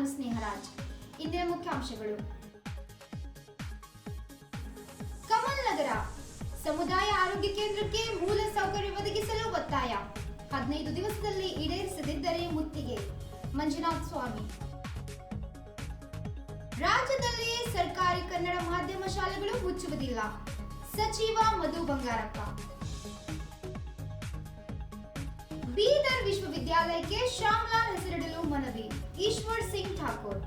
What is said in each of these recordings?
ನಾನು ಸ್ನೇಹರಾಜ್. ಇಂದಿನ ಮುಖ್ಯಾಂಶಗಳು. ಕಮಲ್ ನಗರ ಸಮುದಾಯ ಆರೋಗ್ಯ ಕೇಂದ್ರಕ್ಕೆ ಮೂಲ ಸೌಕರ್ಯ ಒದಗಿಸಲು ಒತ್ತಾಯ. 15 ದಿವಸದಲ್ಲಿ ಈಡೇರಿಸದಿದ್ದರೆ ಮುತ್ತಿಗೆ. ಮಂಜುನಾಥ್ ಸ್ವಾಮಿ. ರಾಜ್ಯದಲ್ಲಿ ಸರ್ಕಾರಿ ಕನ್ನಡ ಮಾಧ್ಯಮ ಶಾಲೆಗಳು ಮುಚ್ಚುವುದಿಲ್ಲ. ಸಚಿವ ಮಧು ಬಂಗಾರಪ್ಪ. ಬೀದರ್ ವಿಶ್ವವಿದ್ಯಾಲಯಕ್ಕೆ ಶ್ಯಾಮ್ಲಾಲ್ ಹೆಸರಿಡಲು ಮನವಿ. ಈಶ್ವರ್ ಸಿಂಗ್ ಠಾಕೂರ್.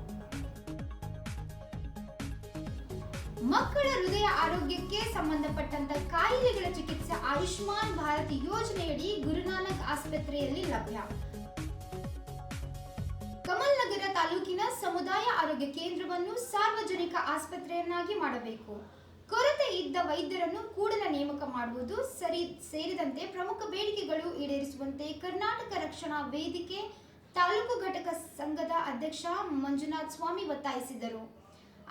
ಮಕ್ಕಳ ಹೃದಯ ಆರೋಗ್ಯಕ್ಕೆ ಸಂಬಂಧಪಟ್ಟಂತ ಕಾಯಿಲೆಗಳ ಚಿಕಿತ್ಸೆ ಆಯುಷ್ಮಾನ್ ಭಾರತ್ ಯೋಜನೆಯಡಿ ಗುರುನಾನಕ್ ಆಸ್ಪತ್ರೆಯಲ್ಲಿ ಲಭ್ಯ. ಕಮಲ್ ನಗರ ತಾಲೂಕಿನ ಸಮುದಾಯ ಆರೋಗ್ಯ ಕೇಂದ್ರವನ್ನು ಸಾರ್ವಜನಿಕ ಆಸ್ಪತ್ರೆಯನ್ನಾಗಿ ಮಾಡಬೇಕು. ಕೊರತೆ ಇದ್ದ ವೈದ್ಯರನ್ನು ಕೂಡಲೇ ನೇಮಕ ಮಾಡುವುದು ಸೇರಿದಂತೆ ಪ್ರಮುಖ ಬೇಡಿಕೆಗಳು ಈಡೇರಿಸುವಂತೆ ಕರ್ನಾಟಕ ರಕ್ಷಣಾ ವೇದಿಕೆ ತಾಲೂಕು ಘಟಕ ಸಂಘದ ಅಧ್ಯಕ್ಷ ಮಂಜುನಾಥ್ ಸ್ವಾಮಿ ಒತ್ತಾಯಿಸಿದರು.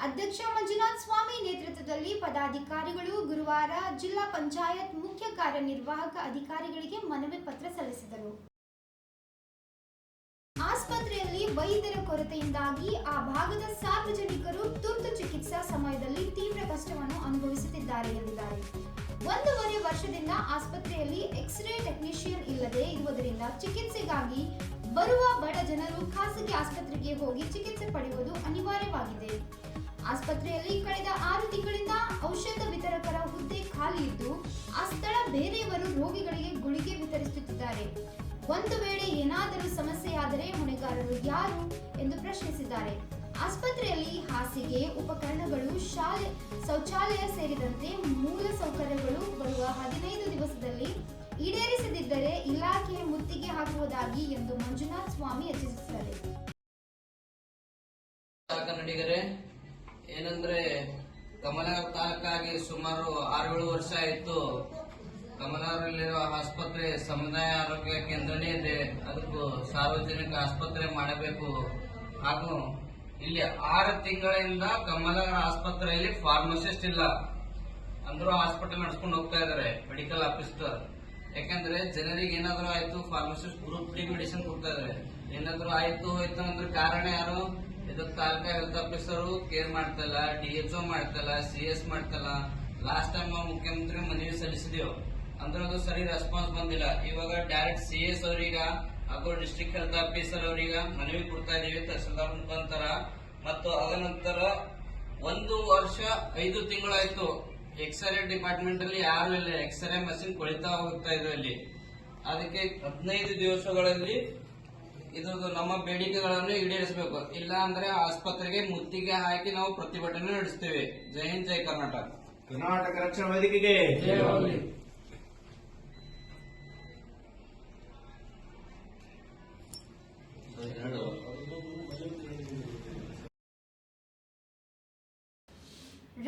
ಅಧ್ಯಕ್ಷ ಮಂಜುನಾಥ್ ಸ್ವಾಮಿ ನೇತೃತ್ವದಲ್ಲಿ ಪದಾಧಿಕಾರಿಗಳು ಗುರುವಾರ ಜಿಲ್ಲಾ ಪಂಚಾಯತ್ ಮುಖ್ಯ ಕಾರ್ಯನಿರ್ವಾಹಕ ಅಧಿಕಾರಿಗಳಿಗೆ ಮನವಿ ಪತ್ರ ಸಲ್ಲಿಸಿದರು. ಆಸ್ಪತ್ರೆಯಲ್ಲಿ ವೈದ್ಯರ ಕೊರತೆಯಿಂದಾಗಿ ಆ ಭಾಗದ ಸಾರ್ವಜನಿಕರು ತುರ್ತು ಚಿಕಿತ್ಸಾ ಸಮಯದಲ್ಲಿ ತೀವ್ರ ಕಷ್ಟವನ್ನು ಅನುಭವಿಸುತ್ತಿದ್ದಾರೆ ಎಂದಿದ್ದಾರೆ. 1.5 ವರ್ಷದಿಂದ ಆಸ್ಪತ್ರೆಯಲ್ಲಿ ಎಕ್ಸ್ರೇ ಟೆಕ್ನಿಷಿಯನ್ ಇಲ್ಲದೆ ಇರುವುದರಿಂದ ಚಿಕಿತ್ಸೆಗಾಗಿ ಬರುವ ಬಡ ಜನರು ಖಾಸಗಿ ಆಸ್ಪತ್ರೆಗೆ ಹೋಗಿ ಚಿಕಿತ್ಸೆ ಪಡೆಯುವುದು ಅನಿವಾರ್ಯವಾಗಿದೆ. ಆಸ್ಪತ್ರೆಯಲ್ಲಿ ಕಳೆದ 6 ತಿಂಗಳಿಂದ ಔಷಧ ವಿತರಕರ ಹುದ್ದೆ ಖಾಲಿ ಇದ್ದು ಆ ಸ್ಥಳ ಬೇರೆಯವರು ರೋಗಿಗಳಿಗೆ ಗುಳಿಗೆ ವಿತರಿಸುತ್ತಿದ್ದಾರೆ. ಒಂದು ವೇಳೆ ಏನಾದರೂ ಸಮಸ್ಯೆಯಾದರೆ ಹೊಣೆಗಾರರು ಯಾರು ಎಂದು ಪ್ರಶ್ನಿಸಿದ್ದಾರೆ. ಆಸ್ಪತ್ರೆಯಲ್ಲಿ ಹಾಸಿಗೆ, ಉಪಕರಣಗಳು, ಶೌಚಾಲಯ ಸೇರಿದಂತೆ ಮೂಲ ಸೌಕರ್ಯಗಳು ಬರುವ 15 ದಿವಸದಲ್ಲಿ ಈಡೇರಿಸದಿದ್ದರೆ ಇಲಾಖೆ ಮುತ್ತಿಗೆ ಹಾಕುವುದಾಗಿ ಎಂದು ಮಂಜುನಾಥ್ ಸ್ವಾಮಿ ಎಚ್ಚರಿಸಿದ್ದಾರೆ. ಏನಂದ್ರೆ ಕಮಲನಗರ ತಾಲೂಕಾಗಿ ಸುಮಾರು 6-7 ವರ್ಷ ಆಯಿತು. ಕಮಲನಗರಲ್ಲಿರುವ ಆಸ್ಪತ್ರೆ ಸಮುದಾಯ ಆರೋಗ್ಯ ಕೇಂದ್ರನೇ ಇದೆ. ಅದಕ್ಕೂ ಸಾರ್ವಜನಿಕ ಆಸ್ಪತ್ರೆ ಮಾಡಬೇಕು. ಹಾಗೂ ಇಲ್ಲಿ 6 ತಿಂಗಳಿಂದ ಕಮಲನಗರ ಆಸ್ಪತ್ರೆಯಲ್ಲಿ ಫಾರ್ಮಸಿಸ್ಟ್ ಇಲ್ಲ. ಅಂದ್ರೂ ಹಾಸ್ಪಿಟಲ್ ನಡೆಸ್ಕೊಂಡು ಹೋಗ್ತಾ ಇದಾರೆ ಮೆಡಿಕಲ್ ಆಫೀಸರ್. ಯಾಕಂದ್ರೆ ಜನರಿಗೆ ಏನಾದ್ರು ಆಯ್ತು ಫಾರ್ಮಸಿಸ್ಟ್ ಗ್ರೂಪ್ ಡಿ ಮೆಡಿಸಿನ್ ಕೊಡ್ತಾ ಇದಾರೆ. ಏನಾದ್ರು ಆಯ್ತು ಹೋಯ್ತು ಅಂದ್ರೆ ಕಾರಣ ಯಾರು? ಇದಕ್ಕೆ ತಾಲೂಕಾ ಹೆಲ್ತ್ ಆಫೀಸರು ಕೇರ್ ಮಾಡ್ತಲ್ಲ, DHO ಮಾಡ್ತಲ್ಲ, CS ಮಾಡ್ತಲ್ಲ. ಲಾಸ್ಟ್ ಟೈಮ್ ನಾವು ಮುಖ್ಯಮಂತ್ರಿ ಮನವಿ ಸಲ್ಲಿಸಿದೆವು, ಅಂದ್ರೆ ಅದು ಸರಿ ರೆಸ್ಪಾನ್ಸ್ ಬಂದಿಲ್ಲ. ಇವಾಗ ಡೈರೆಕ್ಟ್ CS ಅವರೀಗ ಹಾಗೂ ಡಿಸ್ಟ್ರಿಕ್ಟ್ ಹೆಲ್ತ್ ಆಫೀಸರ್ ಅವರೀಗ ಮನವಿ ಕೊಡ್ತಾ ಇದೀವಿ ತಹಸೀಲ್ದಾರ್ ಮುಖಾಂತರ. ಮತ್ತು ಅದ ನಂತರ 1 ವರ್ಷ 5 ತಿಂಗಳಾಯ್ತು ಎಕ್ಸ್ರೇ ಡಿಪಾರ್ಟ್ಮೆಂಟ್ ಅಲ್ಲಿ ಯಾರು ಇಲ್ಲ. ಎಕ್ಸ್ರೇ ಮಷಿನ್ ಕೊಳಿತಾ ಹೋಗ್ತಾ ಇದ್ವು ಅಲ್ಲಿ. ಅದಕ್ಕೆ 15 ದಿವಸಗಳಲ್ಲಿ ಇದು ನಮ್ಮ ಬೇಡಿಕೆಗಳನ್ನು ಈಡೇರಿಸಬೇಕು. ಇಲ್ಲ ಅಂದ್ರೆ ಆಸ್ಪತ್ರೆಗೆ ಮುತ್ತಿಗೆ ಹಾಕಿ ನಾವು ಪ್ರತಿಭಟನೆ ನಡೆಸ್ತೇವೆ. ಜೈ ಹಿಂದ್, ಜೈ ಕರ್ನಾಟಕ. ಕರ್ನಾಟಕ ರಕ್ಷಣಾ ವೇದಿಕೆಗೆ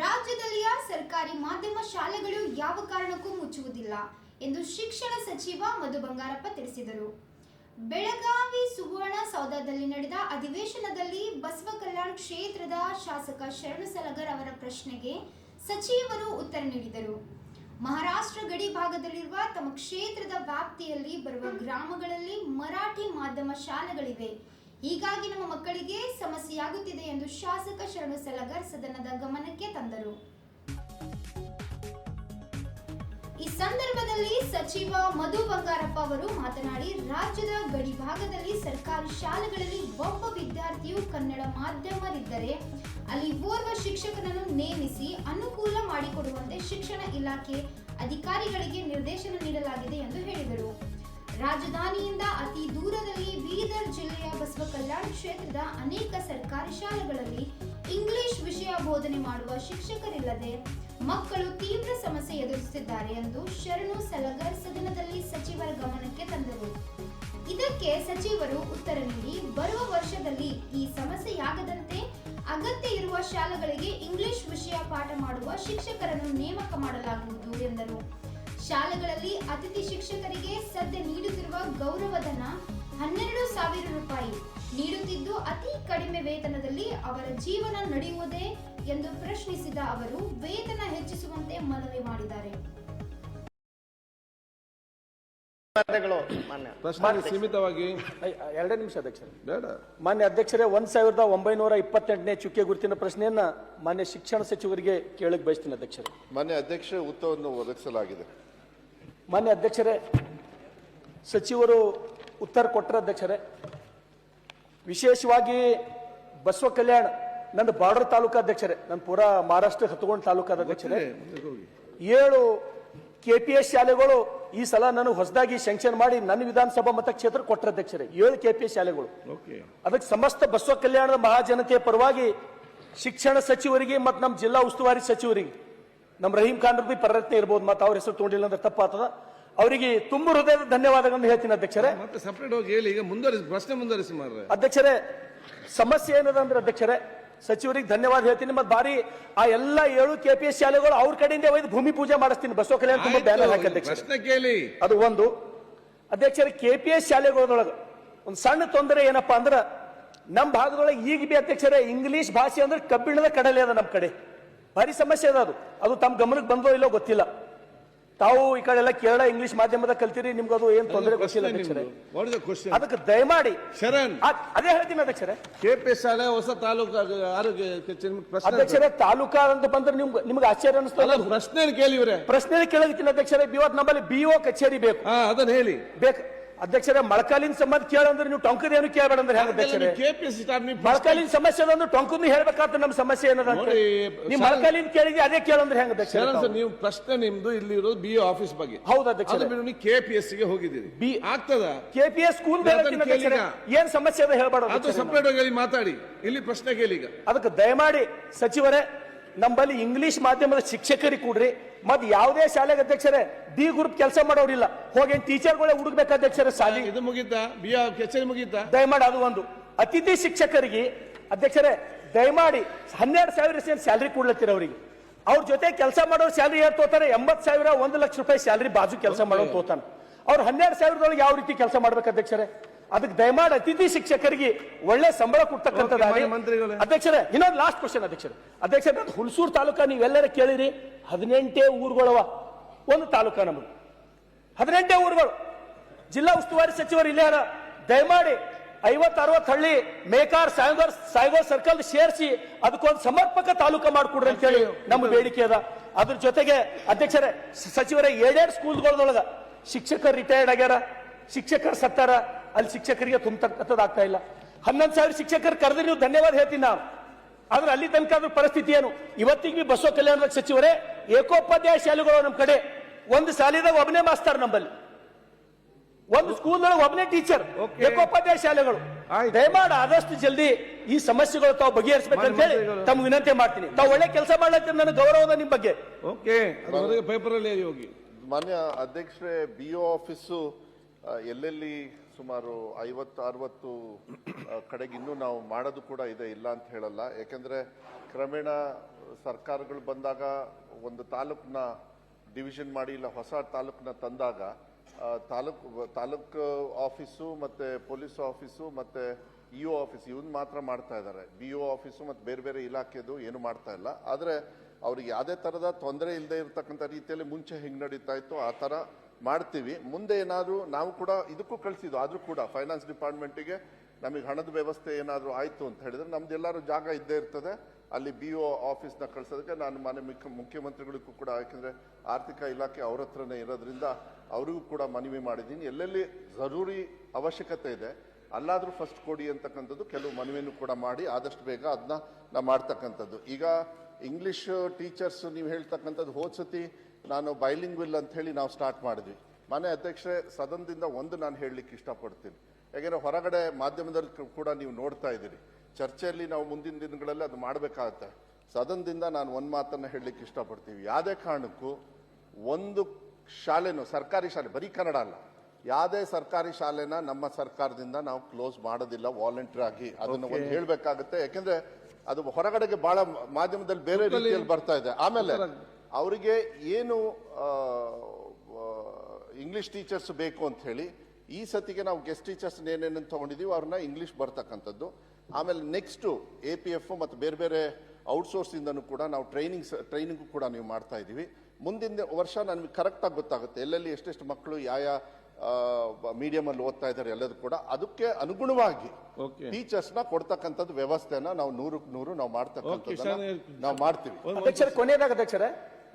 ರಾಜ್ಯದಲ್ಲಿಯ ಸರ್ಕಾರಿ ಮಾಧ್ಯಮ ಶಾಲೆಗಳು ಯಾವ ಕಾರಣಕ್ಕೂ ಮುಚ್ಚುವುದಿಲ್ಲ ಎಂದು ಶಿಕ್ಷಣ ಸಚಿವ ಮಧು ಬಂಗಾರಪ್ಪ ತಿಳಿಸಿದರು. ಬೆಳಗಾವಿ ಸುವರ್ಣ ಸೌಧದಲ್ಲಿ ನಡೆದ ಅಧಿವೇಶನದಲ್ಲಿ ಬಸವ ಕಲ್ಯಾಣ ಕ್ಷೇತ್ರದ ಶಾಸಕ ಶರಣು ಸಲಗರ್ ಅವರ ಪ್ರಶ್ನೆಗೆ ಸಚಿವರು ಉತ್ತರ ನೀಡಿದರು. ಮಹಾರಾಷ್ಟ್ರ ಗಡಿ ಭಾಗದಲ್ಲಿರುವ ತಮ್ಮ ಕ್ಷೇತ್ರದ ವ್ಯಾಪ್ತಿಯಲ್ಲಿ ಬರುವ ಗ್ರಾಮಗಳಲ್ಲಿ ಮರಾಠಿ ಮಾಧ್ಯಮ ಶಾಲೆಗಳಿವೆ. ಹೀಗಾಗಿ ನಮ್ಮ ಮಕ್ಕಳಿಗೆ ಸಮಸ್ಯೆಯಾಗುತ್ತಿದೆ ಎಂದು ಶಾಸಕ ಶರಣು ಸಲಗರ್ ಸದನದ ಗಮನಕ್ಕೆ ತಂದರು. ಈ ಸಂದರ್ಭದಲ್ಲಿ ಸಚಿವ ಮಧು ಬಂಗಾರಪ್ಪ ಅವರು ಮಾತನಾಡಿ, ರಾಜ್ಯದ ಗಡಿ ಭಾಗದಲ್ಲಿ ಸರ್ಕಾರಿ ಶಾಲೆಗಳಲ್ಲಿ ಒಬ್ಬ ವಿದ್ಯಾರ್ಥಿಯು ಕನ್ನಡ ಮಾಧ್ಯಮರಿದ್ದರೆ ಅಲ್ಲಿ ಓರ್ವ ಶಿಕ್ಷಕನನ್ನು ನೇಮಿಸಿ ಅನುಕೂಲ ಮಾಡಿಕೊಡುವಂತೆ ಶಿಕ್ಷಣ ಇಲಾಖೆ ಅಧಿಕಾರಿಗಳಿಗೆ ನಿರ್ದೇಶನ ನೀಡಲಾಗಿದೆ ಎಂದು ಹೇಳಿದರು. ರಾಜಧಾನಿಯಿಂದ ಅತಿ ದೂರದಲ್ಲಿ ಬೀದರ್ ಜಿಲ್ಲೆಯ ಬಸವ ಕಲ್ಯಾಣ ಕ್ಷೇತ್ರದ ಅನೇಕ ಸರ್ಕಾರಿ ಶಾಲೆಗಳಲ್ಲಿ ಇಂಗ್ಲಿಷ್ ವಿಷಯ ಬೋಧನೆ ಮಾಡುವ ಶಿಕ್ಷಕರಿಲ್ಲದೆ ಮಕ್ಕಳು ತೀವ್ರ ಸಮಸ್ಯೆ ಎದುರಿಸುತ್ತಿದ್ದಾರೆ ಎಂದು ಶರಣು ಸಲಗರ್ ಸದನದಲ್ಲಿ ಸಚಿವರ ಗಮನಕ್ಕೆ ತಂದರು. ಇದಕ್ಕೆ ಸಚಿವರು ಉತ್ತರ ನೀಡಿ, ಬರುವ ವರ್ಷದಲ್ಲಿ ಈ ಸಮಸ್ಯೆಯಾಗದಂತೆ ಅಗತ್ಯ ಇರುವ ಶಾಲೆಗಳಿಗೆ ಇಂಗ್ಲಿಷ್ ವಿಷಯ ಪಾಠ ಮಾಡುವ ಶಿಕ್ಷಕರನ್ನು ನೇಮಕ ಮಾಡಲಾಗುವುದು ಎಂದರು. ಶಾಲೆಗಳಲ್ಲಿ ಅತಿಥಿ ಶಿಕ್ಷಕರಿಗೆ ಸದ್ಯ ನೀಡುತ್ತಿರುವ ಗೌರವಧನ 12,000 ರೂಪಾಯಿ ನೀಡುತ್ತಿದ್ದು ಅತಿ ಕಡಿಮೆ ವೇತನದಲ್ಲಿ ಅವರ ಜೀವನ ನಡೆಯುವುದೇ ಎಂದು ಪ್ರಶ್ನಿಸಿದ ಅವರು ವೇತನ ಹೆಚ್ಚಿಸುವಂತೆ ಮನವಿ ಮಾಡಿದ್ದಾರೆ. ಪ್ರಶ್ನೆ ಸೀಮಿತವಾಗಿ ಎರಡೇ ನಿಮಿಷ ಅಧ್ಯಕ್ಷರೇ. ಬೇಡ. ಮಾನ್ಯ ಅಧ್ಯಕ್ಷರೇ, 1928ನೇ ಚುಕ್ಕೆ ಗುರುತಿನ ಪ್ರಶ್ನೆಯನ್ನ ಮಾನ್ಯ ಶಿಕ್ಷಣ ಸಚಿವರಿಗೆ ಕೇಳಕ್ ಬಯಸ್ತೀನಿ ಅಧ್ಯಕ್ಷರೇ. ಮಾನ್ಯ ಅಧ್ಯಕ್ಷ ಉತ್ತರವನ್ನು ಒದಗಿಸಲಾಗಿದೆ. ಮಾನ್ಯ ಅಧ್ಯಕ್ಷರೇ, ಸಚಿವರು ಉತ್ತರ ಕೊಟ್ಟರೆ ಅಧ್ಯಕ್ಷರೇ, ವಿಶೇಷವಾಗಿ ಬಸವ ಕಲ್ಯಾಣ ನನ್ನ ಬಾರ್ಡರ್ ತಾಲೂಕು ಅಧ್ಯಕ್ಷರೇ, ನನ್ನ ಪೂರಾ ಮಹಾರಾಷ್ಟ್ರ ಹತ್ಕೊಂಡು ತಾಲೂಕಾದ ಅಧ್ಯಕ್ಷರೇ, 7 KPS ಶಾಲೆಗಳು ಈ ಸಲ ನನಗೆ ಹೊಸದಾಗಿ ಸ್ಯಾಂಕ್ಷನ್ ಮಾಡಿ ನನ್ನ ವಿಧಾನಸಭಾ ಮತಕ್ಷೇತ್ರ ಕೊಟ್ಟರೆ ಅಧ್ಯಕ್ಷರೇ. 7 KPS ಶಾಲೆಗಳು. ಅದಕ್ಕೆ ಸಮಸ್ತ ಬಸವ ಕಲ್ಯಾಣದ ಮಹಾಜನತೆಯ ಪರವಾಗಿ ಶಿಕ್ಷಣ ಸಚಿವರಿಗೆ ಮತ್ತು ನಮ್ಮ ಜಿಲ್ಲಾ ಉಸ್ತುವಾರಿ ಸಚಿವರಿಗೆ, ನಮ್ಮ ರಹೀಂ ಖಾನ್ ಬಿ ಪ್ರಯತ್ನ ಇರ್ಬೋದು, ಮತ್ತು ಅವ್ರ ಹೆಸರು ತಗೊಂಡಿಲ್ಲ ಅಂದ್ರೆ ತಪ್ಪಾಗ್ತದ, ಅವರಿಗೆ ತುಂಬ ಹೃದಯದ ಧನ್ಯವಾದಗಳನ್ನು ಹೇಳ್ತೀನಿ ಅಧ್ಯಕ್ಷರೇ. ಮತ್ತೆ ಸಪರೇಟ್ ಹೋಗಿ ಹೇಳಿ, ಈಗ ಮುಂದುವರಿಸಿ, ಪ್ರಶ್ನೆ ಮುಂದುವರಿಸಿ ಮಾರ್ರೆ. ಅಧ್ಯಕ್ಷರೇ, ಸಮಸ್ಯೆ ಏನದ ಅಂದ್ರೆ ಅಧ್ಯಕ್ಷರೇ, ಸಚಿವರಿಗೆ ಧನ್ಯವಾದ ಹೇಳ್ತೀನಿ. ಮತ್ತೆ ಬಾರಿ ಆ ಎಲ್ಲ 7 KPS ಶಾಲೆಗಳು ಅವ್ರ ಕಡೆಯಿಂದ ಒಯ್ದು ಭೂಮಿ ಪೂಜೆ ಮಾಡಿಸ್ತೀನಿ. ಬಸವ ಕಲ್ಯಾಣ ತುಂಬಾ ಬ್ಯಾನರ್ ಹಾಕಿ ಅಧ್ಯಕ್ಷರೇ. ಪ್ರಶ್ನೆ ಕೇಳಿ. ಅದು ಒಂದು. ಅಧ್ಯಕ್ಷರೇ, KPS ಶಾಲೆಗಳೊಳಗೆ ಒಂದು ಸಣ್ಣ ತೊಂದರೆ ಏನಪ್ಪಾ ಅಂದ್ರೆ, ನಮ್ಮ ಭಾಗದೊಳಗೆ ಈಗ ಬಿ ಅಧ್ಯಕ್ಷರೇ ಇಂಗ್ಲಿಷ್ ಭಾಷೆ ಅಂದ್ರೆ ಕಬ್ಬಿಣದ ಕಡಲೆ ಅದ ನಮ್ಮ ಕಡೆ. ಭಾರಿ ಸಮಸ್ಯೆ ಅದ. ಅದು ತಮ್ಮ ಗಮನಕ್ಕೆ ಬಂದೋ ಇಲ್ಲೋ ಗೊತ್ತಿಲ್ಲ. ತಾವು ಈ ಕಡೆ ಎಲ್ಲ ಕೇರಳ ಇಂಗ್ಲಿಷ್ ಮಾಧ್ಯಮದ ಕಲ್ತೀರಿ, ನಿಮ್ಗೆ ಅದು ಏನ್ ತೊಂದರೆ ಗೊತ್ತಿಲ್ಲ ಅಧ್ಯಕ್ಷರೇ. ಅದಕ್ಕೆ ದಯಮಾಡಿ ಶರಣ್ ಅದೇ ಹೇಳ್ತೀನಿ ಅಧ್ಯಕ್ಷರೇ. KPS ಶಾಲೆ ಹೊಸ ತಾಲೂಕು ಆರೋಗ್ಯ ಅಧ್ಯಕ್ಷರೇ, ತಾಲೂಕಾ ಅಂತ ಬಂದ್ರೆ ನಿಮ್ಗೆ ಆಶ್ಚರ್ಯ ಅನಿಸ್ತಲ್ಲ. ಪ್ರಶ್ನೆ ಕೇಳಿ ಇವ್ರೆ. ಪ್ರಶ್ನೆ ಕೇಳೋದಕ್ಕಿಂತ ಅಧ್ಯಕ್ಷರೇ, ಇವತ್ತು ನಮ್ಮಲ್ಲಿ BO ಕಚೇರಿ ಬೇಕು. ಅದನ್ನ ಹೇಳಿ ಬೇಕು ಅಧ್ಯಕ್ಷರೇ. ಮೊಳಕಾಲಿನ ಸಂಬಂಧ ಕೇಳಂದ್ರೆ ನೀವು ಟೊಂಕದ ಏನು ಕೇಳಬೇಡ ಅಂದ್ರೆ ಹೆಂಗ ಅಧ್ಯಕ್ಷರೇ? ಮೊಳಕಾಲಿನ ಸಮಸ್ಯೆ ಅಂದ್ರೆ ಟೊಂಕದ ಹೇಳ್ಬೇಕಾದ್ರೆ ನಮ್ಮ ಸಮಸ್ಯೆ ಏನದ ಅಂತ ನೀವು ಮೊಳಕಾಲಿನ ಕೇಳಿದ್ರೆ ಅದೇ ಕೇಳಂದ್ರೆ ಹೆಂಗ ಅಧ್ಯಕ್ಷರೇ? ನೀವು ಪ್ರಶ್ನೆ ನಿಮ್ದು ಇಲ್ಲಿ ಇರೋದು BO ಆಫೀಸ್ ಬಗ್ಗೆ. ಹೌದು ಅಧ್ಯಕ್ಷರೇ. ನೀವು KPS ಗೆ ಹೋಗಿದ್ದೀರಿ, ಆಗ್ತದ? KPS ಸ್ಕೂಲ್ ಏನ್ ಸಮಸ್ಯೆ ಅದ ಹೇಳ್ಬೇಡ, ಅದು ಸಪರೇಟ್ ಆಗಿ ಮಾತಾಡಿ. ಇಲ್ಲಿ ಪ್ರಶ್ನೆ ಕೇಳಿ. ಈಗ ಅದಕ್ಕೆ ದಯಮಾಡಿ ಸಚಿವರೇ, ನಮ್ಮಲ್ಲಿ ಇಂಗ್ಲಿಷ್ ಮಾಧ್ಯಮದ ಶಿಕ್ಷಕರಿಗೆ ಕೂಡ್ರಿ. ಮತ್ ಯಾವುದೇ ಶಾಲೆಗೆ ಅಧ್ಯಕ್ಷರೇ D ಗ್ರೂಪ್ ಕೆಲಸ ಮಾಡೋರಿಲ್ಲ, ಹೋಗಿ ಟೀಚರ್ಗಳೇ ಹುಡುಕ್ಬೇಕು ಅಧ್ಯಕ್ಷರೇ. ಶಾಲೆ ಇದು ಮುಗಿತಾ? BO ಕಚೇರಿ ಮುಗಿತಾ? ದಯಮಾಡಿ ಅದು ಒಂದು. ಅತಿಥಿ ಶಿಕ್ಷಕರಿಗೆ ಅಧ್ಯಕ್ಷರೇ ದಯಮಾಡಿ 12,000 ಸ್ಯಾಲರಿ ಕೊಡ್ಲತ್ತೀರ ಅವರಿಗೆ. ಅವ್ರ ಜೊತೆ ಕೆಲಸ ಮಾಡೋರು ಸ್ಯಾಲರಿ ಏನ್ ತೋತಾರೆ? 80,000 1 ಲಕ್ಷ ರೂಪಾಯಿ ಸ್ಯಾಲರಿ ಬಾಜು ಕೆಲಸ ಮಾಡೋರು ತೋತಾನ. ಅವ್ರು 12,000 ಯಾವ ರೀತಿ ಕೆಲಸ ಮಾಡ್ಬೇಕು ಅಧ್ಯಕ್ಷರೇ? ಅದಕ್ಕೆ ದಯಮಾಡಿ ಅತಿಥಿ ಶಿಕ್ಷಕರಿಗೆ ಒಳ್ಳೆ ಸಂಬಳ ಕೊಡ್ತಕ್ಕಂಥದ್ದು. ಅಧ್ಯಕ್ಷರೇ, ಇನ್ನೊಂದು ಲಾಸ್ಟ್ ಕ್ವಶನ್ ಅಧ್ಯಕ್ಷರೇ. ಅಧ್ಯಕ್ಷರೇ, ಹುಣಸೂರು ತಾಲೂಕಾ ನೀವೆಲ್ಲರ ಕೇಳಿರಿ, 18 ಊರುಗಳವ ಒಂದು ತಾಲೂಕಾ ನಮ್ಮದು. 18 ಊರುಗಳು. ಜಿಲ್ಲಾ ಉಸ್ತುವಾರಿ ಸಚಿವರು ಇಲ್ಲೇ ದಯಮಾಡಿ 50-60 ಹಳ್ಳಿ ಮೇಕಾರ್ ಸಾಯ್ಗೋರ್ ಸರ್ಕಲ್ ಸೇರಿಸಿ ಅದಕ್ಕೊಂದು ಸಮರ್ಪಕ ತಾಲೂಕಾ ಮಾಡಿಕೊಡ್ರಿ ಅಂತ ಹೇಳಿ ನಮ್ಮ ಬೇಡಿಕೆ ಅದ. ಅದ್ರ ಜೊತೆಗೆ ಅಧ್ಯಕ್ಷರೇ, ಸಚಿವರೇ, 7 ಸ್ಕೂಲ್ಗಳೊಳಗ ಶಿಕ್ಷಕರು ರಿಟೈರ್ಡ್ ಆಗ್ಯಾರ, ಶಿಕ್ಷಕರು ಸತ್ತಾರ, ಅಲ್ಲಿ ಶಿಕ್ಷಕರಿಗೆ ತುಂಬತಕ್ಕಂಥದ್ದು ಇಲ್ಲ. 11,000 ಶಿಕ್ಷಕರು ಕರೆದ್ರೆ ನೀವು ಧನ್ಯವಾದ ಹೇಳ್ತೀನಿ ನಾವು. ಆದ್ರೆ ಅಲ್ಲಿ ತನಕ ಅದ್ರ ಪರಿಸ್ಥಿತಿ ಏನು? ಇವತ್ತಿಗೆ ಬಸವ ಕಲ್ಯಾಣದ ಸಚಿವರೇ, ಏಕೋಪಾಧ್ಯಾಯ ಶಾಲೆಗಳು ನಮ್ಮ ಕಡೆ. ಒಂದು ಶಾಲೆದಾಗ ಒಬ್ಬನೇ ಮಾಸ್ತರ್, ನಂಬಲ್ಲಿ ಒಂದು ಸ್ಕೂಲ್ದೊಳಗೆ ಒಬ್ಬನೇ ಟೀಚರ್, ಏಕೋಪಾಧ್ಯಾಯ ಶಾಲೆಗಳು. ದಯಮಾಡಿ ಆದಷ್ಟು ಜಲ್ದಿ ಈ ಸಮಸ್ಯೆಗಳು ತಾವು ಬಗೆಹರಿಸಬೇಕಂತ ಹೇಳಿ ತಮ್ಮ ವಿನಂತಿ ಮಾಡ್ತೀನಿ. ತಾವು ಒಳ್ಳೆ ಕೆಲಸ ಮಾಡ್ಲತ್ತೀರಿ, ನನಗೆ ಗೌರವದ ನಿಮ್ ಬಗ್ಗೆ. ಪೇಪರ್ ಅಲ್ಲಿ ಹೋಗಿ. ಮಾನ್ಯ ಅಧ್ಯಕ್ಷರೇ, BO ಆಫೀಸು ಎಲ್ಲೆಲ್ಲಿ ಸುಮಾರು 50-60 ಕಡೆಗೆ ಇನ್ನೂ ನಾವು ಮಾಡೋದು ಕೂಡ ಇದೆ, ಇಲ್ಲ ಅಂತ ಹೇಳಲ್ಲ. ಯಾಕೆಂದ್ರೆ ಕ್ರಮೇಣ ಸರ್ಕಾರಗಳು ಬಂದಾಗ ಒಂದು ತಾಲೂಕನ್ನ ಡಿವಿಷನ್ ಮಾಡಿ ಇಲ್ಲ ಹೊಸ ತಾಲೂಕನ್ನ ತಂದಾಗ ತಾಲೂಕು ಆಫೀಸು ಮತ್ತೆ ಪೊಲೀಸ್ ಆಫೀಸು ಮತ್ತೆ EO ಆಫೀಸ್ ಇವನ್ ಮಾತ್ರ ಮಾಡ್ತಾ ಇದ್ದಾರೆ. BO ಆಫೀಸು ಮತ್ತೆ ಬೇರೆ ಬೇರೆ ಇಲಾಖೆದು ಏನು ಮಾಡ್ತಾ ಇಲ್ಲ. ಆದರೆ ಅವ್ರಿಗೆ ಯಾವುದೇ ಥರದ ತೊಂದರೆ ಇಲ್ಲದೆ ಇರತಕ್ಕಂಥ ರೀತಿಯಲ್ಲಿ ಮುಂಚೆ ಹೆಂಗೆ ನಡೀತಾ ಇತ್ತು ಆ ಥರ ಮಾಡ್ತೀವಿ. ಮುಂದೆ ಏನಾದರೂ ನಾವು ಕೂಡ ಇದಕ್ಕೂ ಕಳಿಸಿದ್ದು, ಆದರೂ ಕೂಡ ಫೈನಾನ್ಸ್ ಡಿಪಾರ್ಟ್ಮೆಂಟಿಗೆ ನಮಗೆ ಹಣದ ವ್ಯವಸ್ಥೆ ಏನಾದರೂ ಆಯಿತು ಅಂತ ಹೇಳಿದ್ರೆ ನಮ್ದು ಎಲ್ಲರೂ ಜಾಗ ಇದ್ದೇ ಇರ್ತದೆ. ಅಲ್ಲಿ BO ಆಫೀಸ್ನ ಕಳಿಸೋದಕ್ಕೆ ನಾನು ಮಾನ್ಯ ಮುಖ್ಯಮಂತ್ರಿಗಳಿಗೂ ಕೂಡ, ಯಾಕೆಂದರೆ ಆರ್ಥಿಕ ಇಲಾಖೆ ಅವ್ರ ಹತ್ರನೇ ಇರೋದ್ರಿಂದ ಅವರಿಗೂ ಕೂಡ ಮನವಿ ಮಾಡಿದ್ದೀನಿ. ಎಲ್ಲೆಲ್ಲಿ ಜರೂರಿ ಅವಶ್ಯಕತೆ ಇದೆ ಅಲ್ಲಾದರೂ ಫಸ್ಟ್ ಕೊಡಿ ಅಂತಕ್ಕಂಥದ್ದು ಕೆಲವು ಮನವಿಯನ್ನು ಕೂಡ ಮಾಡಿ ಆದಷ್ಟು ಬೇಗ ಅದನ್ನ ನಾವು ಮಾಡ್ತಕ್ಕಂಥದ್ದು. ಈಗ ಇಂಗ್ಲಿಷ್ ಟೀಚರ್ಸ್ ನೀವು ಹೇಳ್ತಕ್ಕಂಥದ್ದು ಹೋದ್ಸತಿ ನಾನು ಬೈಲಿಂಗ್ವಿಲ್ ಅಂತ ಹೇಳಿ ನಾವು ಸ್ಟಾರ್ಟ್ ಮಾಡಿದ್ವಿ. ಮಾನ್ಯ ಅಧ್ಯಕ್ಷರೇ, ಸದನದಿಂದ ಒಂದು ನಾನು ಹೇಳಲಿಕ್ಕೆ ಇಷ್ಟಪಡ್ತೀನಿ. ಯಾಕೆಂದರೆ ಹೊರಗಡೆ ಮಾಧ್ಯಮದಲ್ಲಿ ಕೂಡ ನೀವು ನೋಡ್ತಾ ಇದ್ದೀರಿ, ಚರ್ಚೆಯಲ್ಲಿ ನಾವು ಮುಂದಿನ ದಿನಗಳಲ್ಲಿ ಅದು ಮಾಡಬೇಕಾಗತ್ತೆ. ಸದನದಿಂದ ನಾನು ಒಂದು ಮಾತನ್ನು ಹೇಳಲಿಕ್ಕೆ ಇಷ್ಟಪಡ್ತೀವಿ. ಯಾವುದೇ ಕಾರಣಕ್ಕೂ ಒಂದು ಶಾಲೆನೂ, ಸರ್ಕಾರಿ ಶಾಲೆ ಬರೀ ಕನ್ನಡ ಅಲ್ಲ, ಯಾವುದೇ ಸರ್ಕಾರಿ ಶಾಲೆನ ನಮ್ಮ ಸರ್ಕಾರದಿಂದ ನಾವು ಕ್ಲೋಸ್ ಮಾಡೋದಿಲ್ಲ ವಾಲಂಟಿಯರ್ ಆಗಿ. ಅದನ್ನು ಒಂದು ಹೇಳಬೇಕಾಗುತ್ತೆ. ಯಾಕೆಂದ್ರೆ ಅದು ಹೊರಗಡೆಗೆ ಬಹಳ ಮಾಧ್ಯಮದಲ್ಲಿ ಬೇರೆ ರೀತಿಯಲ್ಲಿ ಬರ್ತಾ ಇದೆ. ಆಮೇಲೆ ಅವರಿಗೆ ಏನು ಇಂಗ್ಲಿಷ್ ಟೀಚರ್ಸ್ ಬೇಕು ಅಂತ ಹೇಳಿ ಈ ಸತಿಗೆ ನಾವು ಗೆಸ್ಟ್ ಟೀಚರ್ಸ್ ಏನೇನು ತಗೊಂಡಿದೀವಿ ಅವ್ರನ್ನ ಇಂಗ್ಲಿಷ್ ಬರ್ತಕ್ಕಂಥದ್ದು. ಆಮೇಲೆ ನೆಕ್ಸ್ಟು APF ಮತ್ತು ಬೇರೆ ಬೇರೆ ಔಟ್ಸೋರ್ಸ್ ಇಂದನೂ ಕೂಡ ನಾವು ಟ್ರೈನಿಂಗು ಕೂಡ ನೀವು ಮಾಡ್ತಾ ಇದ್ದೀವಿ. ಮುಂದಿನ ವರ್ಷ ನಮಗೆ ಕರೆಕ್ಟಾಗಿ ಗೊತ್ತಾಗುತ್ತೆ ಎಲ್ಲೆಲ್ಲಿ ಎಷ್ಟೆಷ್ಟು ಮಕ್ಕಳು ಯಾವ ಮೀಡಿಯಂ ಅಲ್ಲಿ ಓದ್ತಾ ಇದ್ದಾರೆ ಎಲ್ಲದೂ ಕೂಡ. ಅದಕ್ಕೆ ಅನುಗುಣವಾಗಿ Okay. ಟೀಚರ್ಸ್ ನ ಕೊಡ್ತಕ್ಕಂಥದ್ದು ವ್ಯವಸ್ಥೆನ ನಾವು 100ಕ್ಕೆ 100 ನಾವು ನಾವು ಮಾಡ್ತೀವಿ. ಅಧ್ಯಕ್ಷರೇ, ಕೊನೆಯದಾಗ ಅಧ್ಯಕ್ಷರೇ,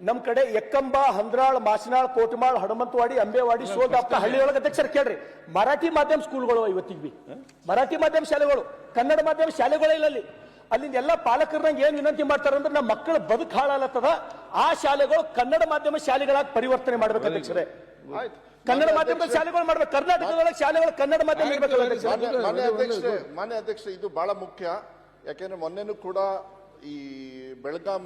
ನಮ್ ಕಡೆ ಎಕ್ಕಂಬ, ಹಂದ್ರಾಳ್, ಮಾಸನಾಳ್, ಕೋಟಮಾಳ್, ಹನುಮಂತವಾಡಿ, ಅಂಬೇವಾಡಿ, ಸೋದಾಪ್ತ ಹಳ್ಳಿಯೊಳಗೆ ಅಧ್ಯಕ್ಷರ ಕೇಳ್ರಿ, ಮರಾಠಿ ಮಾಧ್ಯಮ ಸ್ಕೂಲ್ಗಳು ಇವತ್ತಿಗೆ ಬಿ ಮರಾಠಿ ಮಾಧ್ಯಮ ಶಾಲೆಗಳು, ಕನ್ನಡ ಮಾಧ್ಯಮ ಶಾಲೆಗಳೇ ಇಲ್ಲ ಅಲ್ಲಿ. ಅಲ್ಲಿಂದ ಎಲ್ಲ ಪಾಲಕರನ್ನ ಏನ್ ವಿನಂತಿ ಮಾಡ್ತಾರೆ ಅಂದ್ರೆ ನಮ್ಮ ಮಕ್ಕಳ ಬದುಕು ಹಾಳಾಲತ್ತದ, ಆ ಶಾಲೆಗಳು ಕನ್ನಡ ಮಾಧ್ಯಮ ಶಾಲೆಗಳಾಗಿ ಪರಿವರ್ತನೆ ಮಾಡ್ಬೇಕು ಅಧ್ಯಕ್ಷರೇ. ಆಯ್ತು, ಕನ್ನಡ ಮಾಧ್ಯಮದ ಶಾಲೆಗಳು ಮಾಡ್ಬೇಕು, ಕರ್ನಾಟಕದೊಳಗೆ ಶಾಲೆಗಳು ಕನ್ನಡ ಮಾಧ್ಯಮ ಇರ್ಬೇಕಲ್ಲ ಅಧ್ಯಕ್ಷರೇ. ಮಾನ್ಯ ಅಧ್ಯಕ್ಷ, ಇದು ಬಹಳ ಮುಖ್ಯ. ಯಾಕೆಂದ್ರೆ ಮೊನ್ನೆನೂ ಕೂಡ ಈ ಬೆಳಗಾಂ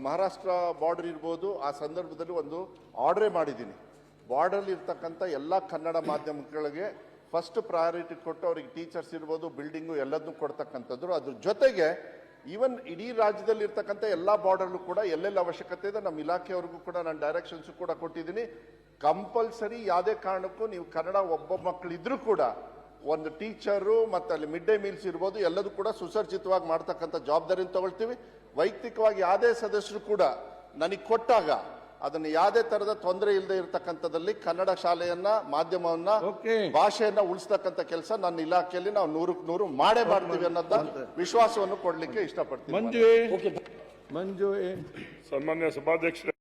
ಮಹಾರಾಷ್ಟ್ರ ಬಾರ್ಡರ್ ಇರ್ಬೋದು, ಆ ಸಂದರ್ಭದಲ್ಲಿ ಒಂದು ಆರ್ಡರೇ ಮಾಡಿದ್ದೀನಿ. ಬಾರ್ಡರ್ ಇರ್ತಕ್ಕಂಥ ಎಲ್ಲ ಕನ್ನಡ ಮಾಧ್ಯಮಗಳಿಗೆ ಫಸ್ಟ್ ಪ್ರಯಾರಿಟಿ ಕೊಟ್ಟು ಅವ್ರಿಗೆ ಟೀಚರ್ಸ್ ಇರ್ಬೋದು, ಬಿಲ್ಡಿಂಗು ಎಲ್ಲದನ್ನೂ ಕೊಡ್ತಕ್ಕಂಥದ್ದು. ಅದ್ರ ಜೊತೆಗೆ ಈವನ್ ಇಡೀ ರಾಜ್ಯದಲ್ಲಿ ಇರ್ತಕ್ಕಂಥ ಎಲ್ಲ ಬಾರ್ಡರ್ಲು ಕೂಡ ಎಲ್ಲೆಲ್ಲಿ ಅವಶ್ಯಕತೆ ಇದೆ ನಮ್ಮ ಇಲಾಖೆಯವ್ರಿಗೂ ಕೂಡ ನಾನು ಡೈರೆಕ್ಷನ್ಸ್ ಕೂಡ ಕೊಟ್ಟಿದ್ದೀನಿ. ಕಂಪಲ್ಸರಿ ಯಾವುದೇ ಕಾರಣಕ್ಕೂ ನೀವು ಕನ್ನಡ ಒಬ್ಬ ಮಕ್ಕಳಿದ್ರೂ ಕೂಡ ಒಂದು ಟೀಚರು ಮತ್ತು ಅಲ್ಲಿ ಮಿಡ್ ಡೇ ಮೀಲ್ಸ್ ಇರ್ಬೋದು, ಎಲ್ಲದೂ ಕೂಡ ಸುಸರ್ಜಿತವಾಗಿ ಮಾಡ್ತಕ್ಕಂಥ ಜವಾಬ್ದಾರಿನ ತಗೊಳ್ತೀವಿ. ವೈಯಕ್ತಿಕವಾಗಿ ಯಾವುದೇ ಸದಸ್ಯರು ಕೂಡ ನನಗೆ ಕೊಟ್ಟಾಗ ಅದನ್ನು ಯಾವುದೇ ತರದ ತೊಂದರೆ ಇಲ್ಲದೆ ಇರತಕ್ಕಂಥದ್ದಲ್ಲಿ ಕನ್ನಡ ಶಾಲೆಯನ್ನ, ಮಾಧ್ಯಮವನ್ನ, ಭಾಷೆಯನ್ನ ಉಳಿಸ್ತಕ್ಕಂಥ ಕೆಲಸ ನನ್ನ ಇಲಾಖೆಯಲ್ಲಿ ನಾವು 100ಕ್ಕೆ 100 ಮಾಡೇ ಮಾಡ್ತೀವಿ ಅನ್ನೋದ ವಿಶ್ವಾಸವನ್ನು ಕೊಡ್ಲಿಕ್ಕೆ ಇಷ್ಟಪಡ್ತೀನಿ. ಮಂಜು ಸನ್ಮಾನ್ಯ ಸಭಾಧ್ಯಕ್ಷರೇ,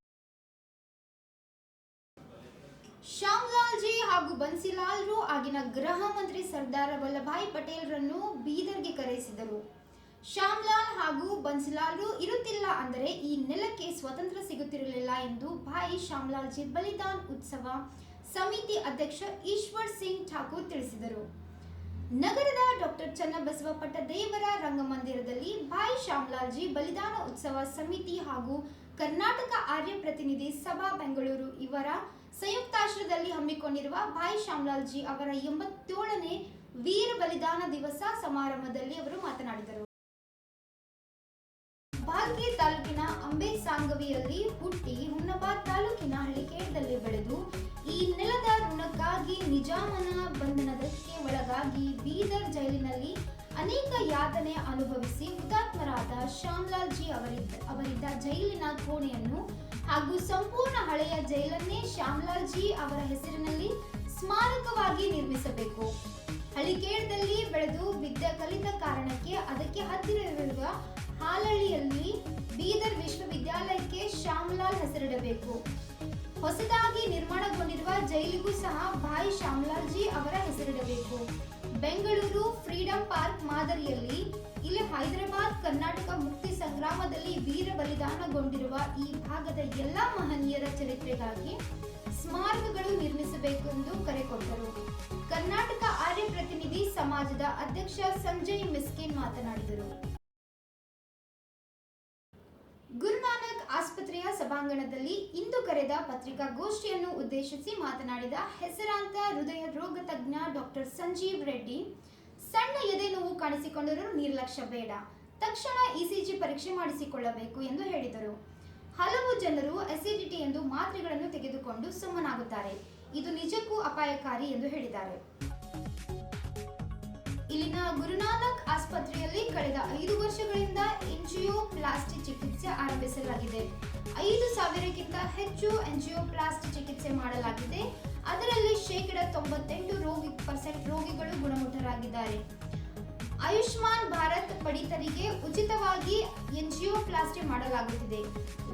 ಶ್ಯಾಮ್ಲಾಲ್ಜಿ ಹಾಗೂ ಬನ್ಸಿಲಾಲ್ರು ಆಗಿನ ಗೃಹ ಮಂತ್ರಿ ಸರ್ದಾರ್ ವಲ್ಲಭಾಯ್ ಪಟೇಲ್ರನ್ನು ಬೀದರ್ಗೆ ಕರೆಸಿದರು. ಶ್ಯಾಮ್ಲಾಲ್ ಹಾಗೂ ಬನ್ಸಿಲಾಲ್ರು ಇರುತ್ತಿಲ್ಲ ಅಂದರೆ ಈ ನೆಲಕ್ಕೆ ಸ್ವತಂತ್ರ ಸಿಗುತ್ತಿರಲಿಲ್ಲ ಎಂದು ಭಾಯಿ ಶ್ಯಾಮ್ಲಾಲ್ಜಿ ಬಲಿದಾನ್ ಉತ್ಸವ ಸಮಿತಿ ಅಧ್ಯಕ್ಷ ಈಶ್ವರ್ ಸಿಂಗ್ ಠಾಕೂರ್ ತಿಳಿಸಿದರು. ನಗರದ ಡಾಕ್ಟರ್ ಚನ್ನಬಸವ ಪಟ್ಟದೇವರ ರಂಗಮಂದಿರದಲ್ಲಿ ಭಾಯಿ ಶ್ಯಾಮ್ಲಾಲ್ಜಿ ಬಲಿದಾನ ಉತ್ಸವ ಸಮಿತಿ ಹಾಗೂ ಕರ್ನಾಟಕ ಆರ್ಯ ಪ್ರತಿನಿಧಿ ಸಭಾ ಬೆಂಗಳೂರು ಇವರ ಸಂಯುಕ್ತಾಶ್ರಯದಲ್ಲಿ ಹಮ್ಮಿಕೊಂಡಿರುವ ಭಾಯಿ ಶ್ಯಾಮ್ಲಾಲ್ಜಿ ಅವರ 87ನೇ ವೀರ ಬಲಿದಾನ ದಿವಸ ಸಮಾರಂಭದಲ್ಲಿ ಅವರು ಮಾತನಾಡಿದರು. ಭಾಲ್ಕಿ ತಾಲೂಕಿನ ಅಂಬೆ ಸಾಂಗವಿಯಲ್ಲಿ ಹುಟ್ಟಿ ಹುನ್ನಬಾದ್ ತಾಲೂಕಿನ ಹಳ್ಳಿಕೇಡದಲ್ಲಿ ಬೆಳೆದು ಈ ನೆಲದ ಋಣಕ್ಕಾಗಿ ನಿಜಾಮನ ಬಂಧನಕ್ಕೆ ಒಳಗಾಗಿ ಬೀದರ್ ಜೈಲಿನಲ್ಲಿ ಅನೇಕ ಯಾತನೆ ಅನುಭವಿಸಿ ಹುತಾತ್ಮರಾದ ಶ್ಯಾಮ್ಲಾಲ್ಜಿ ಅವರಿದ್ದ ಜೈಲಿನ ಕೋಣೆಯನ್ನು ಹಾಗೂ ಸಂಪೂರ್ಣ ಹಳೆಯ ಜೈಲನ್ನೇ ಶ್ಯಾಮ್ಲಾಲ್ಜಿ ಅವರ ಹೆಸರಿನಲ್ಲಿ ಸ್ಮಾರಕವಾಗಿ ನಿರ್ಮಿಸಬೇಕು. ಹಳ್ಳಿಕೇಡದಲ್ಲಿ ಬೆಳೆದು ವಿದ್ಯೆ ಕಲಿತ ಕಾರಣಕ್ಕೆ ಅದಕ್ಕೆ ಹತ್ತಿರವಿರುವ ಹಾಲಳ್ಳಿಯಲ್ಲಿ ಬೀದರ್ ವಿಶ್ವವಿದ್ಯಾಲಯಕ್ಕೆ ಶ್ಯಾಮ್ಲಾಲ್ ಹೆಸರಿಡಬೇಕು. ಹೊಸದಾಗಿ ನಿರ್ಮಾಣಗೊಂಡಿರುವ ಜೈಲಿಗೂ ಸಹ ಭಾಯಿ ಶ್ಯಾಮ್ಲಾಲ್ಜಿ ಅವರ ಹೆಸರಿಡಬೇಕು. ಬೆಂಗಳೂರು ಫ್ರೀಡಂ ಪಾರ್ಕ್ ಮಾದರಿಯಲ್ಲಿ ಇಲ್ಲಿ ಹೈದರಾಬಾದ್ ಕರ್ನಾಟಕ ಮುಕ್ತಿ ಸಂಗ್ರಾಮದಲ್ಲಿ ವೀರ ಬಲಿದಾನಗೊಂಡಿರುವ ಈ ಭಾಗದ ಎಲ್ಲ ಮಹನೀಯರ ಚರಿತ್ರೆಗಾಗಿ ಸ್ಮಾರಕಗಳು ನಿರ್ಮಿಸಬೇಕೆಂದು ಕರೆ ಕೊಟ್ಟರು. ಕರ್ನಾಟಕ ಆರ್ಯ ಪ್ರತಿನಿಧಿ ಸಮಾಜದ ಅಧ್ಯಕ್ಷ ಸಂಜಯ್ ಮಿಸ್ಕಿನ್ ಮಾತನಾಡಿದರು. ಗುರುನಾನಕ್ ಆಸ್ಪತ್ರೆಯ ಸಭಾಂಗಣದಲ್ಲಿ ಇಂದು ಕರೆದ ಪತ್ರಿಕಾಗೋಷ್ಠಿಯನ್ನು ಉದ್ದೇಶಿಸಿ ಮಾತನಾಡಿದ ಹೆಸರಾಂತ ಹೃದಯ ರೋಗ ತಜ್ಞ ಡಾಕ್ಟರ್ ಸಂಜೀವ್ ರೆಡ್ಡಿ, ಸಣ್ಣ ಎದೆ ನೋವು ಕಾಣಿಸಿಕೊಂಡರೂ ನಿರ್ಲಕ್ಷ್ಯ ಬೇಡ, ತಕ್ಷಣ ಇಸಿಜಿ ಪರೀಕ್ಷೆ ಮಾಡಿಸಿಕೊಳ್ಳಬೇಕು ಎಂದು ಹೇಳಿದರು. ಹಲವು ಜನರು ಅಸಿಡಿಟಿ ಎಂದು ಮಾತ್ರೆಗಳನ್ನು ತೆಗೆದುಕೊಂಡು ಸುಮ್ಮನಾಗುತ್ತಾರೆ. ಇದು ನಿಜಕ್ಕೂ ಅಪಾಯಕಾರಿ ಎಂದು ಹೇಳಿದ್ದಾರೆ. ಇಲ್ಲಿನ ಗುರುನಾನಕ್ ಆಸ್ಪತ್ರೆಯಲ್ಲಿ ಕಳೆದ 5 ವರ್ಷಗಳಿಂದ ಎಂಜಿಯೋಪ್ಲಾಸ್ಟಿ ಚಿಕಿತ್ಸೆ ಆರಂಭಿಸಲಾಗಿದೆ. 5,000ಕ್ಕಿಂತ ಹೆಚ್ಚು ಎಂಜಿಯೋಪ್ಲಾಸ್ಟಿ ಚಿಕಿತ್ಸೆ ಮಾಡಲಾಗಿದೆ. ಅದರಲ್ಲಿ 98% ರೋಗಿಗಳು ಗುಣಮುಖರಾಗಿದ್ದಾರೆ. ಆಯುಷ್ಮಾನ್ ಭಾರತ್ ಪಡಿತರಿಗೆ ಉಚಿತವಾಗಿ ಎಂಜಿಯೋಪ್ಲಾಸ್ಟಿ ಮಾಡಲಾಗುತ್ತಿದೆ.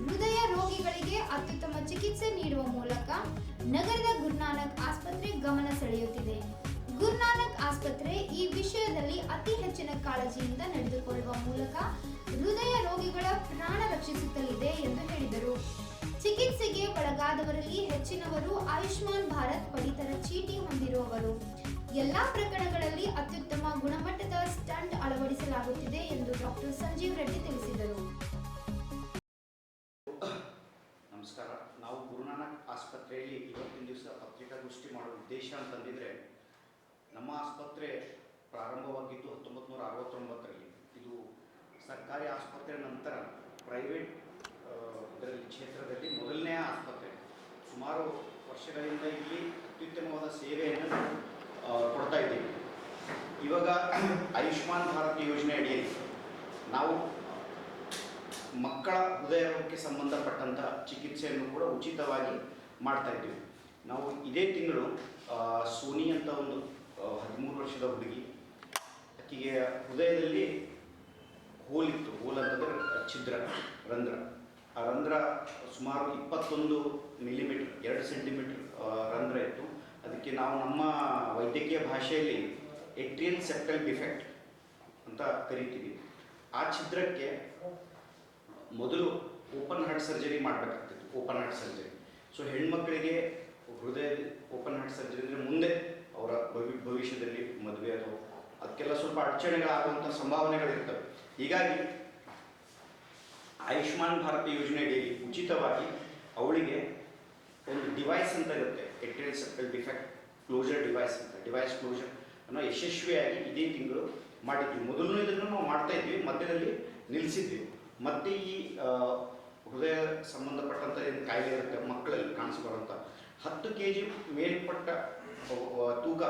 ಹೃದಯ ರೋಗಿಗಳಿಗೆ ಅತ್ಯುತ್ತಮ ಚಿಕಿತ್ಸೆ ನೀಡುವ ಮೂಲಕ ನಗರದ ಗುರುನಾನಕ್ ಆಸ್ಪತ್ರೆ ಗಮನ ಸೆಳೆಯುತ್ತಿದೆ. ಗುರುನಾನಕ್ ಆಸ್ಪತ್ರೆ ಈ ವಿಷಯದಲ್ಲಿ ಅತಿ ಹೆಚ್ಚಿನ ಕಾಳಜಿಯಿಂದ ನಡೆದುಕೊಳ್ಳುವ ಮೂಲಕ ಹೃದಯ ರೋಗಿಗಳ ಪ್ರಾಣ ರಕ್ಷಿಸುತ್ತಲಿದೆ ಎಂದು ಹೇಳಿದರು. ಚಿಕಿತ್ಸೆಗೆ ಒಳಗಾದವರಲ್ಲಿ ಹೆಚ್ಚಿನವರು ಆಯುಷ್ಮಾನ್ ಭಾರತ್ ಪಡಿತರ ಚೀಟಿ ಹೊಂದಿರುವವರು. ಎಲ್ಲಾ ಪ್ರಕರಣಗಳಲ್ಲಿ ಅತ್ಯುತ್ತಮ ಗುಣಮಟ್ಟದ ಸ್ಟಂಟ್ ಅಳವಡಿಸಲಾಗುತ್ತಿದೆ ಎಂದು ಡಾಕ್ಟರ್ ಸಂಜೀವ್ ರೆಡ್ಡಿ ತಿಳಿಸಿದರು. ನಮಸ್ಕಾರ. ನಾವು ಗುರುನಾನಕ್ ಆಸ್ಪತ್ರೆಯಲ್ಲಿ ಇವತ್ತಿನ ದಿವಸ ಪತ್ರಿಕಾಗೋಷ್ಠಿ ಮಾಡುವ ಉದ್ದೇಶ ಅಂತಂದಿದ್ರೆ, ನಮ್ಮ ಆಸ್ಪತ್ರೆ ಪ್ರಾರಂಭವಾಗಿದ್ದು 1969ರಲ್ಲಿ. ಇದು ಸರ್ಕಾರಿ ಆಸ್ಪತ್ರೆ ನಂತರ ಪ್ರೈವೇಟ್ ಕ್ಷೇತ್ರದಲ್ಲಿ ಮೊದಲನೇ ಆಸ್ಪತ್ರೆ. ಸುಮಾರು ವರ್ಷಗಳಿಂದ ಇಲ್ಲಿ ಅತ್ಯುತ್ತಮವಾದ ಸೇವೆಯನ್ನು ಕೊಡ್ತಾ ಇದ್ದೀವಿ. ಇವಾಗ ಆಯುಷ್ಮಾನ್ ಭಾರತ್ ಯೋಜನೆ ಅಡಿಯಲ್ಲಿ ನಾವು ಮಕ್ಕಳ ಹೃದಯ ರೋಗಕ್ಕೆ ಸಂಬಂಧಪಟ್ಟಂಥ ಚಿಕಿತ್ಸೆಯನ್ನು ಕೂಡ ಉಚಿತವಾಗಿ ಮಾಡ್ತಾ ಇದ್ದೀವಿ. ನಾವು ಇದೇ ತಿಂಗಳು ಸೋನಿ ಅಂತ ಒಂದು 13 ವರ್ಷದ ಹುಡುಗಿ, ಆಕೆಗೆ ಹೃದಯದಲ್ಲಿ ಹೋಲ್ ಇತ್ತು. ಹೋಲ್ ಅಂತಂದರೆ ಛಿದ್ರ, ರಂಧ್ರ. ಆ ರಂಧ್ರ ಸುಮಾರು 21 ಮಿಲಿಮೀಟರ್, 2 ಸೆಂಟಿಮೀಟರ್ ರಂಧ್ರ ಇತ್ತು. ಅದಕ್ಕೆ ನಾವು ನಮ್ಮ ವೈದ್ಯಕೀಯ ಭಾಷೆಯಲ್ಲಿ ಏಟ್ರಿಯಲ್ ಸೆಪ್ಟಲ್ ಡಿಫೆಕ್ಟ್ ಅಂತ ಕರಿತೀವಿ. ಆ ಛಿದ್ರಕ್ಕೆ ಮೊದಲು ಓಪನ್ ಹಾರ್ಟ್ ಸರ್ಜರಿ ಮಾಡಬೇಕಾಗ್ತಿತ್ತು, ಓಪನ್ ಹಾರ್ಟ್ ಸರ್ಜರಿ. ಸೊ ಹೆಣ್ಮಕ್ಳಿಗೆ ಹೃದಯ ಓಪನ್ ಹಾರ್ಟ್ ಸರ್ಜರಿ ಅಂದರೆ ಮುಂದೆ ಅವರ ಭವಿಷ್ಯದಲ್ಲಿ ಮದುವೆ ಅಥವಾ ಅದಕ್ಕೆಲ್ಲ ಸ್ವಲ್ಪ ಅಡಚಣೆಗಳಾಗುವಂಥ ಸಂಭಾವನೆಗಳಿರ್ತವೆ. ಹೀಗಾಗಿ ಆಯುಷ್ಮಾನ್ ಭಾರತ ಯೋಜನೆ ಅಡಿಯಲ್ಲಿ ಉಚಿತವಾಗಿ ಅವಳಿಗೆ ಒಂದು ಡಿವೈಸ್ ಅಂತ ಇರುತ್ತೆ, atrial septal defect closure device ಅಂತ, ಡಿವೈಸ್ ಕ್ಲೋಜರ್ ಅನ್ನೋ ಯಶಸ್ವಿಯಾಗಿ ಇದೇ ತಿಂಗಳು ಮಾಡಿದ್ವಿ. ಮೊದಲು ಇದನ್ನು ನಾವು ಮಾಡ್ತಾ ಇದ್ವಿ, ಮಧ್ಯದಲ್ಲಿ ನಿಲ್ಲಿಸಿದ್ವಿ. ಮತ್ತೆ ಈ ಹೃದಯ ಸಂಬಂಧಪಟ್ಟಂಥ ಏನು ಕಾಯಿಲೆ ಇರುತ್ತೆ ಮಕ್ಕಳಲ್ಲಿ ಕಾಣಿಸ್ಕೊಳ್ಳುವಂಥ 10 kg ಮೇಲ್ಪಟ್ಟ ತೂಕ,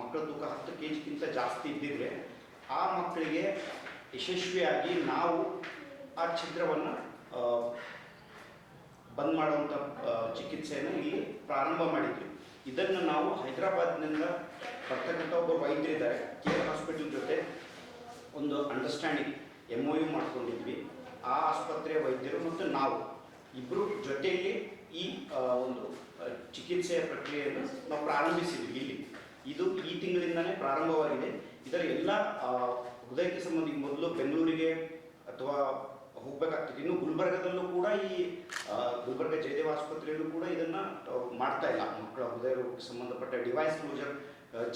ಮಕ್ಕಳ ತೂಕ 10 kgಕ್ಕಿಂತ ಜಾಸ್ತಿ ಇದ್ದಿದ್ರೆ ಆ ಮಕ್ಕಳಿಗೆ ಯಶಸ್ವಿಯಾಗಿ ನಾವು ಆ ಛಿದ್ರವನ್ನು ಬಂದ್ ಮಾಡುವಂಥ ಚಿಕಿತ್ಸೆಯನ್ನು ಇಲ್ಲಿ ಪ್ರಾರಂಭ ಮಾಡಿದ್ವಿ. ಇದನ್ನು ನಾವು ಹೈದರಾಬಾದ್ನಿಂದ ಬರ್ತಕ್ಕಂಥ ಒಬ್ಬ ವೈದ್ಯರಿದ್ದಾರೆ, ಕೇರ್ ಹಾಸ್ಪಿಟಲ್ ಜೊತೆ ಒಂದು ಅಂಡರ್ಸ್ಟ್ಯಾಂಡಿಂಗ್ MOU ಮಾಡ್ಕೊಂಡಿದ್ವಿ. ಆ ಆಸ್ಪತ್ರೆಯ ವೈದ್ಯರು ಮತ್ತು ನಾವು ಇಬ್ಬರು ಜೊತೆಯಲ್ಲಿ ಈ ಒಂದು ಚಿಕಿತ್ಸೆಯ ಪ್ರಕ್ರಿಯೆಯನ್ನು ನಾವು ಪ್ರಾರಂಭಿಸಿದ್ವಿ ಇಲ್ಲಿ. ಇದು ಈ ತಿಂಗಳಿಂದನೇ ಪ್ರಾರಂಭವಾಗಿದೆ. ಇದರ ಎಲ್ಲ ಹೃದಯಕ್ಕೆ ಸಂಬಂಧಿಸಿ ಮೊದಲು ಬೆಂಗಳೂರಿಗೆ ಅಥವಾ ಹೋಗ್ಬೇಕಾಗ್ತದೆ. ಇನ್ನು ಗುಲ್ಬರ್ಗದಲ್ಲೂ ಕೂಡ ಈ ಗುಲ್ಬರ್ಗ ಜಯದೇವ ಆಸ್ಪತ್ರೆಯಲ್ಲೂ ಕೂಡ ಇದನ್ನು ಮಾಡ್ತಾ ಇಲ್ಲ. ಮಕ್ಕಳ ಹೃದಯ ರೋಗಕ್ಕೆ ಸಂಬಂಧಪಟ್ಟ ಡಿವೈಸ್ ಕ್ಲೋಜರ್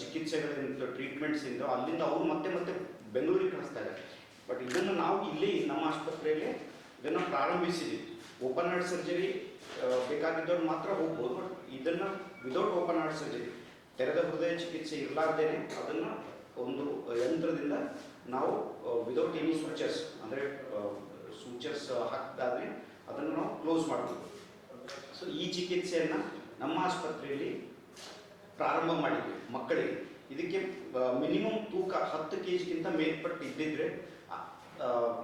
ಚಿಕಿತ್ಸೆಗಳಿಂದ ಟ್ರೀಟ್ಮೆಂಟ್ಸ್ ಇಂದ ಅಲ್ಲಿಂದ ಅವರು ಮತ್ತೆ ಮತ್ತೆ ಬೆಂಗಳೂರಿಗೆ ಕಳಿಸ್ತಾ ಇದ್ದಾರೆ. ಬಟ್ ಇದನ್ನು ನಾವು ಇಲ್ಲಿ ನಮ್ಮ ಆಸ್ಪತ್ರೆಯಲ್ಲಿ ಇದನ್ನು ಪ್ರಾರಂಭಿಸಿದ್ವಿ. ಓಪನ್ ಹಾರ್ಟ್ ಸರ್ಜರಿ ಬೇಕಾಗಿದ್ದವ್ರು ಮಾತ್ರ ಹೋಗ್ಬೋದು. ಬಟ್ ಇದನ್ನು ವಿದೌಟ್ ಓಪನ್ ಹಾರ್ಟ್ ಸರ್ಜರಿ, ತೆರೆದ ಹೃದಯ ಚಿಕಿತ್ಸೆ ಇರಲಾರ್ದೇನೆ ಅದನ್ನು ಒಂದು ಯಂತ್ರದಿಂದ ನಾವು ವಿದೌಟ್ ಎನಿ ಸೂಚರ್ಸ್, ಅಂದರೆ ಸೂಚರ್ಸ್ ಹಾಕಿದಾದ್ರೆ ಅದನ್ನು ನಾವು ಕ್ಲೋಸ್ ಮಾಡ್ಬೋದು. ಸೊ ಈ ಚಿಕಿತ್ಸೆಯನ್ನು ನಮ್ಮ ಆಸ್ಪತ್ರೆಯಲ್ಲಿ ಪ್ರಾರಂಭ ಮಾಡಿದ್ವಿ ಮಕ್ಕಳಿಗೆ. ಇದಕ್ಕೆ ಮಿನಿಮಮ್ ತೂಕ 10 kgಕ್ಕಿಂತ ಮೇಲ್ಪಟ್ಟು ಇದ್ದಿದ್ರೆ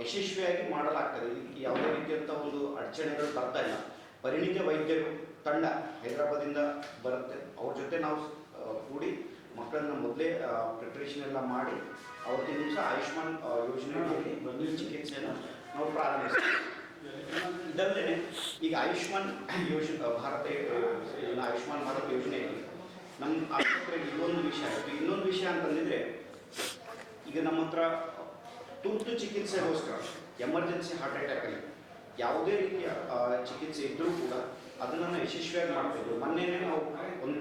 ಯಶಸ್ವಿಯಾಗಿ ಮಾಡಲಾಗ್ತದೆ. ಇದಕ್ಕೆ ಯಾವುದೇ ರೀತಿಯಂಥ ಒಂದು ಅಡಚಣೆಗಳು ಬರ್ತಾ ಇಲ್ಲ. ಪರಿಣಿತ ವೈದ್ಯರು ತಂಡ ಹೈದರಾಬಾದಿಂದ ಬರುತ್ತೆ, ಅವ್ರ ಜೊತೆ ನಾವು ಕೂಡಿ ಮಕ್ಕಳನ್ನ ಮೊದಲೇ ಪ್ರಿಪ್ರೇಷನ್ ಎಲ್ಲ ಮಾಡಿ ಅವತ್ತಿನ ದಿವಸ ಆಯುಷ್ಮಾನ್ ಯೋಜನೆಯಲ್ಲಿ ಈ ಚಿಕಿತ್ಸೆಯನ್ನು ನಾವು ಪ್ರಾರಂಭಿಸ್ತೀವಿ. ಇದಲ್ಲದೆ ಈಗ ಆಯುಷ್ಮಾನ್ ಭಾರತ ಯೋಜನೆಯಲ್ಲಿ ನಮ್ಮ ಆಸ್ಪತ್ರೆಗೆ ಇನ್ನೊಂದು ವಿಷಯ ಅಂತಂದಿದ್ರೆ, ಈಗ ನಮ್ಮ ಹತ್ರ ತುರ್ತು ಚಿಕಿತ್ಸೆಗೋಸ್ಕರ ಎಮರ್ಜೆನ್ಸಿ ಹಾರ್ಟ್ ಅಟ್ಯಾಕಲ್ಲಿ ಯಾವುದೇ ರೀತಿಯ ಚಿಕಿತ್ಸೆ ಇದ್ದರೂ ಕೂಡ ಅದನ್ನು ಯಶಸ್ವಿಯಾಗಿ ಮಾಡ್ತಿದ್ವಿ. ಮೊನ್ನೆನೇ ನಾವು ಒಂದು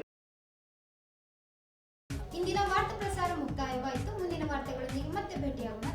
ಇಂದಿನ ವಾರ್ತಾ ಪ್ರಸಾರ ಮುಕ್ತಾಯವಾಯಿತು. ಮುಂದಿನ ವಾರ್ತೆಗಳೊಂದಿಗೆ ಮತ್ತೆ ಭೇಟಿಯಾಗೋಣ.